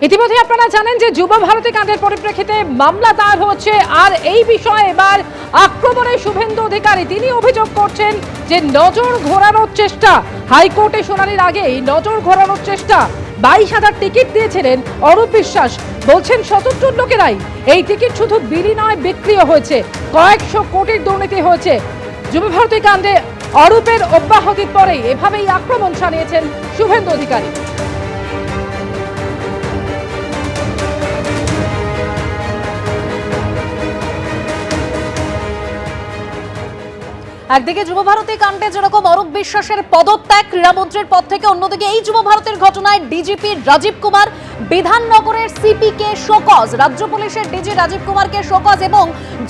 ইতিমধ্যে আপনারা জানেন যে যুব ভারতী কাণ্ডের পরিপ্রেক্ষিতে মামলা দায়ের হচ্ছে, আর এই বিষয়ে এবার আক্রমণে শুভেন্দু অধিকারী তিনি অভিযোগ করছেন যে নজর ঘোরানোর চেষ্টা, হাইকোর্টে শুনানির আগেই নজর ঘোরানোর চেষ্টা। 22,000 টিকিট দিয়েছিলেন অরূপ বিশ্বাস, বলছেন 77 লোকেরাই। এই টিকিট শুধু বিলি নয়, বিক্রিও হয়েছে, কয়েকশো কোটির দুর্নীতি হয়েছে। যুব ভারতী কাণ্ডে অরূপের অব্যাহতির পরেই এভাবেই আক্রমণ চালিয়েছেন শুভেন্দু অধিকারী। একদিকে যুব ভারতী কাণ্ডে যেরকম অরূপ বিশ্বাসের পদত্যাগ ক্রীড়ামন্ত্রীর পদ থেকে, অন্যদিকে এই যুব ভারতীর ঘটনায় ডিজিপি রাজীব কুমার, বিধাননগরের সিপি কে শোকজ, রাজ্য পুলিশের ডিজি রাজীব কুমারকে শোকজ এবং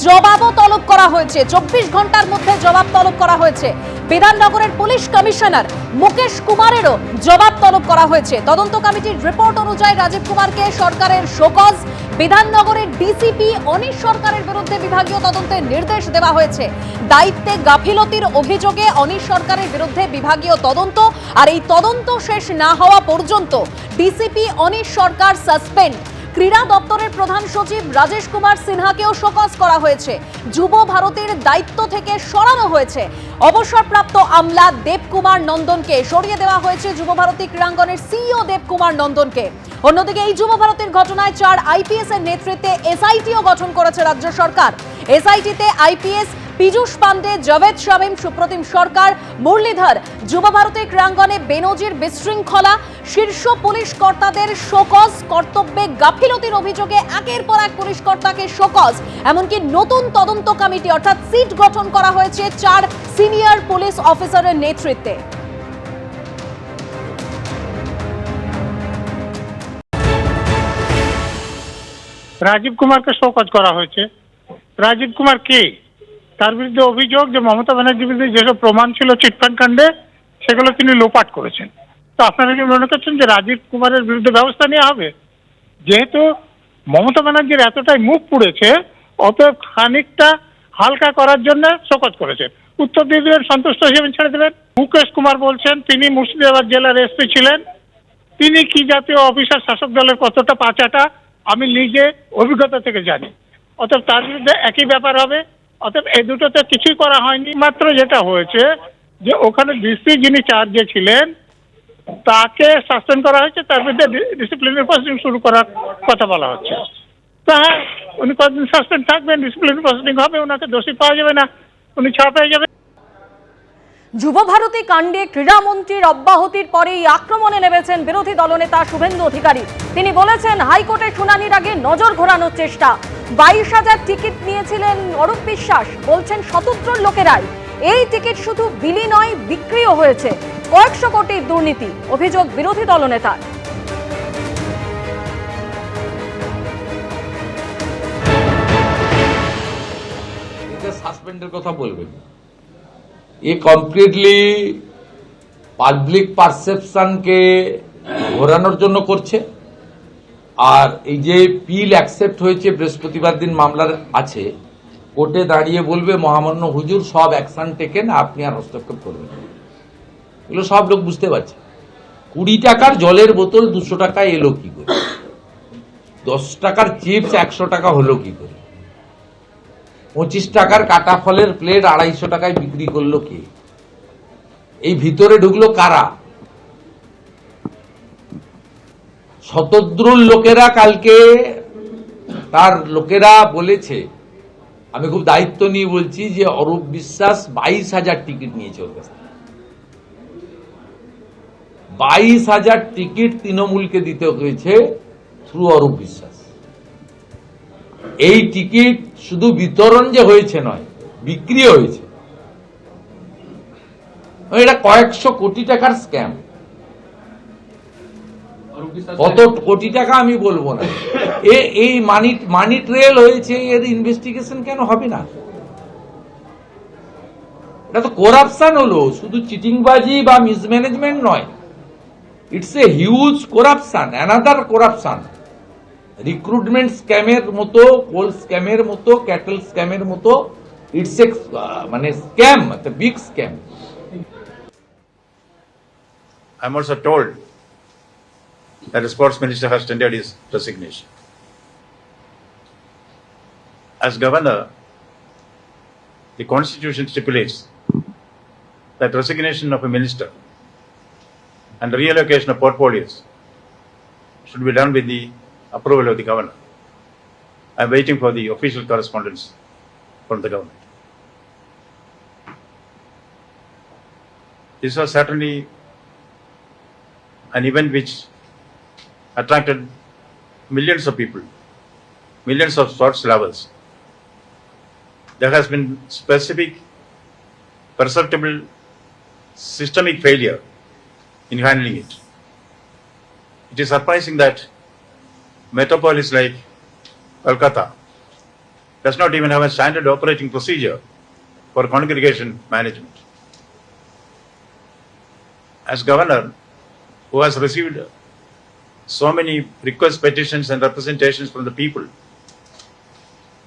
জবাবও তলব করা হয়েছে। 24 ঘন্টার মধ্যে জবাব তলব করা হয়েছে। বিধাননগরের পুলিশ কমিশনার মুকেশ কুমারেরও জবাব তলব করা হয়েছে। তদন্ত কমিটির রিপোর্ট অনুযায়ী রাজীব কুমারকে সরকারের শোকজ, বিধাননগরের ডিসিপি অনিশ সরকারের বিরুদ্ধে বিভাগীয় তদন্তের নির্দেশ দেওয়া হয়েছে। দায়িত্বে গাফিলতির অভিযোগে অনিশ সরকারের বিরুদ্ধে বিভাগীয় তদন্ত, আর এই তদন্ত শেষ না হওয়া পর্যন্ত ডিসিপি অনিশ সরকার সাসপেন্ড। ক্রীড়া দপ্তরের প্রধান সচিব রাজেশ কুমার সিনহাকেও শোকজ করা হয়েছে। যুব ভারতীর দায়িত্ব থেকে সরানো হয়েছে। অবসরপ্রাপ্ত আমলা দেবকুমার নন্দনকে সরিয়ে দেওয়া হয়েছে। যুব ভারতী ক্রীড়াঙ্গনের সিইও দেবকুমার নন্দনকে। অন্যদিকে এই যুব ভারতীর ঘটনায় 4 আইপিএস এর নেতৃত্বে এসআইটিও গঠন করেছে রাজ্য সরকার। এসআইটিতে আইপিএস পীযূষ পান্ডে, জাভেদ শামীম, সুপ্রতিম সরকার, মুরলীধর। যুব ভারতী ক্রীড়াঙ্গনে বেনজির বিশৃঙ্খলা, শীর্ষ পুলিশ কর্তাদের শোকজ, কর্তব্যে গাফিলতির অভিযোগে একের পর এক পুলিশ কর্তাকে শোকজ। এমনকি নতুন তদন্ত কমিটি অর্থাৎ সিট গঠন করা হয়েছে 4 সিনিয়র পুলিশ অফিসারের নেতৃত্বে। রাজীব কুমারকে শোকজ করা হয়েছে। রাজীব কুমার কে? তার বিরুদ্ধে অভিযোগ যে মমতা ব্যানার্জির বিরুদ্ধে যেসব প্রমাণ ছিল চিটফান্ড কাণ্ডে সেগুলো তিনি লোপাট করেছেন। তো আপনারা কি মনে করছেন যে রাজীব কুমারের বিরুদ্ধে ব্যবস্থা নেওয়া হবে? যেহেতু মমতা ব্যানার্জির এতটাই মুখ পুড়েছে, অতএব খানিকটা হালকা করার জন্য শোকজ করেছেন। উত্তর দিয়ে দেবেন, সন্তুষ্ট হিসেবে ছেড়ে দেবেন। মুকেশ কুমার বলছেন তিনি মুর্শিদাবাদ জেলার এসপি ছিলেন, তিনি কি জাতীয় অফিসার শাসক দলের কতটা পাচাটা আমি নিজে অভিজ্ঞতা থেকে জানি। অতএব তার বিরুদ্ধে একই ব্যাপার হবে। অতএব এই দুটোতে কিছুই করা হয়নি। মাত্র যেটা হয়েছে যে ওখানে ডিসি যিনি চার্জে ছিলেন তাকে সাসপেন্ড করা হয়েছে, তার বিরুদ্ধে ডিসিপ্লিনারি প্রসিডিং শুরু করার কথা বলা হচ্ছে। তা হ্যাঁ, উনি কতদিন সাসপেন্ড থাকবেন, ডিসিপ্লিনারি প্রসিডিং হবে, ওনাকে দোষী পাওয়া যাবে না, উনি ছাড়া পেয়ে যাবেন। যুব ভারতী কাণ্ডে ক্রীড়ামন্ত্রীর অব্যাহতির পরেই আক্রমণে নেমেছেন বিরোধী দলনেতা শুভেন্দু অধিকারী। তিনি বলেছেন হাইকোর্টে শুনানির আগে নজর ঘোরানোর চেষ্টা। 22,000 টিকিট নিয়েছিলেন অরূপ বিশ্বাস, বলছেন 77 লোকেরাই। এই টিকিট শুধু বিলি নয়, বিক্রিও হয়েছে, কয়েকশো কোটির দুর্নীতি, অভিযোগ বিরোধী দলনেতার। সাসপেন্ডের কথা বলবেন, এ কমপ্লিটলি পাবলিক পারসেপশনকে ঘোরানোর জন্য করছে। আর এই যে পিল অ্যাকসেপ্ট হয়েছে বৃহস্পতিবার দিন মামলার আছে, কোর্টে দাঁড়িয়ে বলবে মহামান্য হুজুর সব অ্যাকশন টেকেন, আপনি আর হস্তক্ষেপ করবেন। এগুলো সব লোক বুঝতে পারছে। 20 টাকার জলের বোতল 200 টাকায় এলো কি করে? 10 টাকার চিপস 100 টাকা হলো কি করে? 25 টাকার কাটা ফলের প্লেট 250 টাকায় বিক্রি করলো কে? এই ভিতরে ঢুকলো কারা? শতদ্রুর লোকেরা কালকে তার লোকেরা বলেছে, আমি খুব দায়িত্ব নিয়ে বলছি, যে অরূপ বিশ্বাস 22,000 টিকিট নিয়েছে ওর কাছ থেকে। 22,000 টিকিট তৃণমূলকে দিতে হয়েছে থ্রু অরূপ বিশ্বাস। এই টিকিট শুধু বিতরণ যে হয়েছে নয়, বিক্রি হয়েছে। এটা কয়েকশো কোটি টাকার স্ক্যাম। কত কোটি টাকা আমি বলবো না। এই মানি ট্রেল হয়েছে, এর ইনভেস্টিগেশন কেন হবে না? এটা তো করাপশন হলো, শুধু চিটিংবাজি বা মিসম্যানেজমেন্ট নয়, it's a huge corruption, another corruption. Recruitment স্ক্যামের মতো, কোল স্ক্যামের মতো, ক্যাটেল স্ক্যামের মতো, ইটস এ মানে স্ক্যাম, একটা big scam. I'm also told that the sports minister has tendered his resignation. As governor, the constitution stipulates that resignation of a minister and reallocation of portfolios should be done with the approval of the governor. I am waiting for the official correspondence from the government. This was certainly an event which attracted millions of people, millions of sports lovers. There has been specific, perceptible, systemic failure in handling it. It is surprising that metropolis like Kolkata does not even have a standard operating procedure for congregation management. As governor, who has received so many requests, petitions, and representations from the people,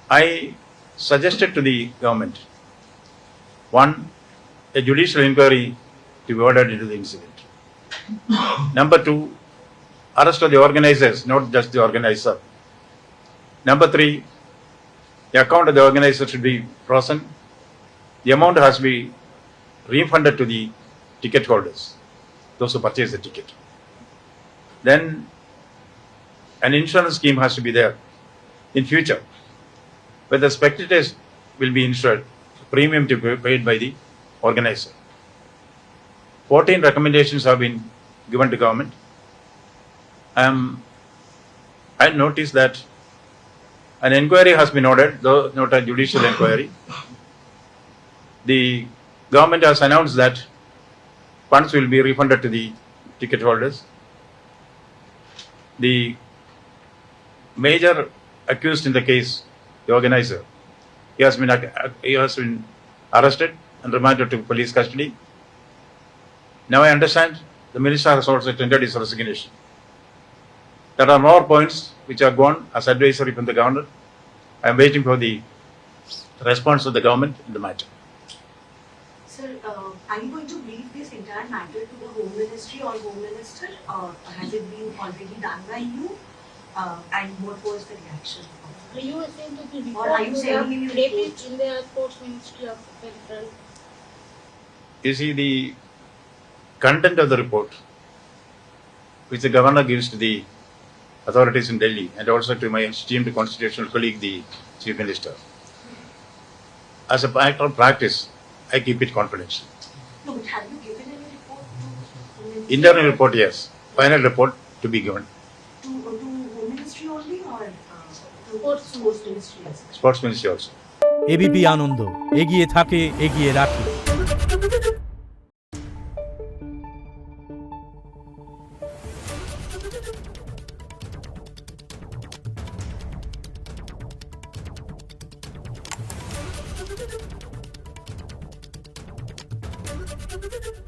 I suggested to the government, one, a judicial inquiry to be ordered into the incident. Number two, arrest of the organizers, not just the organizer. Number three, the account of the organizer should be frozen. The amount has to be refunded to the ticket holders, those who purchase the ticket. Then an insurance scheme has to be there in future, where the spectators will be insured, premium to be paid by the organizer. 14 recommendations have been given to government. I noticed that an inquiry has been ordered, though not a judicial inquiry. The government has announced that funds will be refunded to the ticket holders. The major accused in the case, the organizer, he has been arrested and remanded to police custody. Now I understand the minister has also tendered his resignation. There are more points which are gone as advisory from the governor. I am waiting for the response of the government in the matter. Sir, are you going to brief this entire matter to the Home Ministry or Home Minister, or has it been already done by you? And what was the reaction? Are you saying to the Or are you saying in the report? in the Sports Ministry of Federal? You see, the content of the report, which the governor gives to the authorities in Delhi and also to my esteemed constitutional colleague, the Chief Minister, as a matter of practice, I keep it confidential. No, but have you given any report to Home Ministry? Internal report, yes. Final report to be given. To Home Ministry only, or to Sports Ministry as well? Sports Ministry also. ABP Ananda এগিয়ে থাকে এগিয়ে রাখে। Thank you.